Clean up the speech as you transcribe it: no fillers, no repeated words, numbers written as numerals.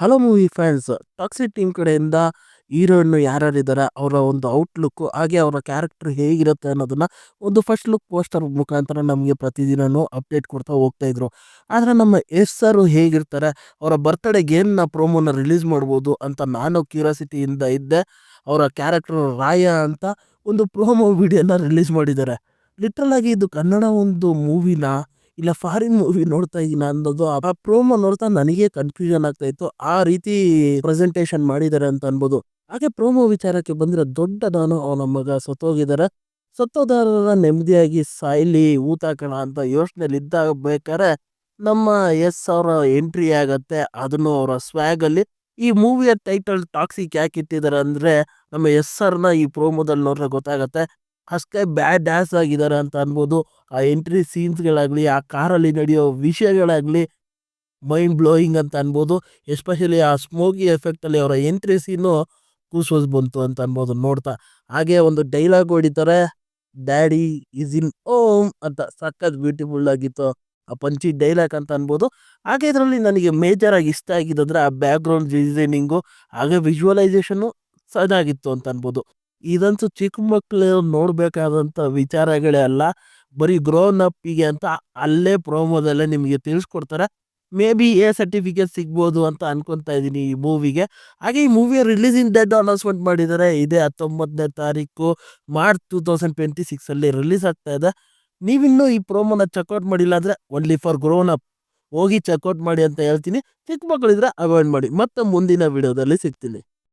Hello movie fans. Toxic team ಕಡೆಯಿಂದ heroine ಯಾರ್ಯಾರಿದ್ದಾರೆ, ಅವರ ಒಂದು ಔಟ್ಲುಕ್, ಹಾಗೆ ಅವರ ಕ್ಯಾರೆಕ್ಟರ್ ಹೇಗಿರುತ್ತೆ ಅನ್ನೋದನ್ನ ಒಂದು ಫಸ್ಟ್ ಲುಕ್ ಪೋಸ್ಟರ್ ಮುಖಾಂತರ ನಮಗೆ ಪ್ರತಿದಿನನೂ ಅಪ್ಡೇಟ್ ಕೊಡ್ತಾ ಹೋಗ್ತಾ ಇದ್ರು. ಆದರೆ ನಮ್ಮ ಎಸ್ ಸರ್ ಹೇಗಿರ್ತಾರೆ, ಅವರ ಬರ್ತ್ಡೇಗೆ ಏನು ಪ್ರೋಮೋನ ರಿಲೀಸ್ ಮಾಡ್ಬೋದು ಅಂತ ನಾನು ಕ್ಯೂರಿಯಾಸಿಟಿಯಿಂದ ಇದ್ದೆ. ಅವರ ಕ್ಯಾರೆಕ್ಟರ್ ರಾಯ ಅಂತ ಒಂದು ಪ್ರೋಮೋ ವಿಡಿಯೋನ ರಿಲೀಸ್ ಮಾಡಿದ್ದಾರೆ. ಲಿಟ್ರಲ್ ಆಗಿ ಇದು ಕನ್ನಡ ಒಂದು ಮೂವಿನ ಇಲ್ಲ ಫಾರಿನ್ ಮೂವಿ ನೋಡ್ತಾ ಇದೀನ ಅನ್ನೋದು ಆ ಪ್ರೋಮೋ ನೋಡ್ತಾ ನನಗೆ ಕನ್ಫ್ಯೂಷನ್ ಆಗ್ತಾ ಇತ್ತು. ಆ ರೀತಿ ಪ್ರೆಸೆಂಟೇಷನ್ ಮಾಡಿದ್ದಾರೆ ಅಂತ ಅನ್ಬೋದು. ಹಾಗೆ ಪ್ರೋಮೋ ವಿಚಾರಕ್ಕೆ ಬಂದಿರೋ ದೊಡ್ಡ ನಾನು ಅವನ ಮಗ ಸತ್ತೋಗಿದ್ದಾರೆ. ಸತ್ತೋದಾರರ ನೆಮ್ಮದಿಯಾಗಿ ಸಾಯ್ಲಿ ಊತಾಕಣ ಅಂತ ಯೋಚನೆಯಲ್ಲಿ ಇದ್ದಾಗ ಬೇಕಾದ್ರೆ ನಮ್ಮ ಎಸ್ ಅವರ ಎಂಟ್ರಿ ಆಗತ್ತೆ. ಅದನ್ನು ಅವರ ಸ್ವ್ಯಾಗ್ ಅಲ್ಲಿ ಈ ಮೂವಿಯ ಟೈಟಲ್ ಟಾಕ್ಸಿಕ್ ಯಾಕೆ ಇಟ್ಟಿದ್ದಾರೆ ಅಂದ್ರೆ ನಮ್ಮ ಎಸ್ ಸರ್ನ ಈ ಪ್ರೋಮೋದಲ್ಲಿ ನೋಡ್ರೆ ಗೊತ್ತಾಗತ್ತೆ. ಅಷ್ಟೇ ಬ್ಯಾಡ್ ಡ್ಯಾನ್ಸ್ ಆಗಿದ್ದಾರೆ ಅಂತ ಅನ್ಬೋದು. ಆ ಎಂಟ್ರಿ ಸೀನ್ಸ್ಗಳಾಗಲಿ, ಆ ಕಾರಲ್ಲಿ ನಡೆಯೋ ವಿಷಯಗಳಾಗಲಿ ಮೈಂಡ್ ಬ್ಲೋಯಿಂಗ್ ಅಂತ ಅನ್ಬೋದು. ಎಸ್ಪೆಷಲಿ ಆ ಸ್ಮೋಕಿ ಎಫೆಕ್ಟಲ್ಲಿ ಅವರ ಎಂಟ್ರಿ ಸೀನು ಕೂಸೋಸ್ ಬಂತು ಅಂತ ಅನ್ಬೋದು ನೋಡ್ತಾ. ಹಾಗೆ ಒಂದು ಡೈಲಾಗ್ ಹೊಡಿತಾರೆ, ಡ್ಯಾಡಿ ಈಸ್ ಇನ್ ಓಮ್ ಅಂತ. ಸಖತ್ ಬ್ಯೂಟಿಫುಲ್ ಆಗಿತ್ತು ಆ ಪಂಚಿ ಡೈಲಾಗ್ ಅಂತ ಅನ್ಬೋದು. ಹಾಗೆ ಇದರಲ್ಲಿ ನನಗೆ ಮೇಜರ್ ಆಗಿ ಇಷ್ಟ ಆಗಿದ್ದಂದ್ರೆ ಆ ಬ್ಯಾಕ್ ಗ್ರೌಂಡ್ ಡಿಸೈನಿಂಗು, ಹಾಗೆ ವಿಜುವಲೈಸೇಷನ್ನು ಚೆನ್ನಾಗಿತ್ತು ಅಂತ ಅನ್ಬೋದು. ಇದಂತೂ ಚಿಕ್ಕ ಮಕ್ಕಳು ನೋಡ್ಬೇಕಾದಂಥ ವಿಚಾರಗಳೇ ಅಲ್ಲ, ಬರೀ ಗ್ರೋನ್ ಅಪ್ಪಿಗೆ ಅಂತ ಅಲ್ಲೇ ಪ್ರೋಮೋದಲ್ಲೇ ನಿಮಗೆ ತಿಳಿಸ್ಕೊಡ್ತಾರೆ. ಮೇ ಬಿ ಎ ಸರ್ಟಿಫಿಕೇಟ್ ಸಿಗ್ಬೋದು ಅಂತ ಅನ್ಕೊತಾ ಇದ್ದೀನಿ ಈ ಮೂವಿಗೆ. ಹಾಗೆ ಈ ಮೂವಿಯ ರಿಲೀಸಿಂಗ್ ಡೇಟ್ ಅನೌನ್ಸ್ಮೆಂಟ್ ಮಾಡಿದ್ದಾರೆ. ಇದೇ 19ನೇ ತಾರೀಕು ಮಾರ್ಚ್ 2026 ಅಲ್ಲಿ ರಿಲೀಸ್ ಆಗ್ತಾ ಇದೆ. ನೀವಿನ್ನೂ ಈ ಪ್ರೋಮೋನ ಚೆಕ್ಔಟ್ ಮಾಡಿಲ್ಲ ಅಂದರೆ ಓನ್ಲಿ ಫಾರ್ ಗ್ರೋನ್ ಅಪ್ ಹೋಗಿ ಚೆಕ್ಔಟ್ ಮಾಡಿ ಅಂತ ಹೇಳ್ತೀನಿ. ಚಿಕ್ಕ ಮಕ್ಕಳಿದ್ರೆ ಅವಾಯ್ಡ್ ಮಾಡಿ. ಮತ್ತೆ ಮುಂದಿನ ವಿಡಿಯೋದಲ್ಲಿ ಸಿಗ್ತೀನಿ.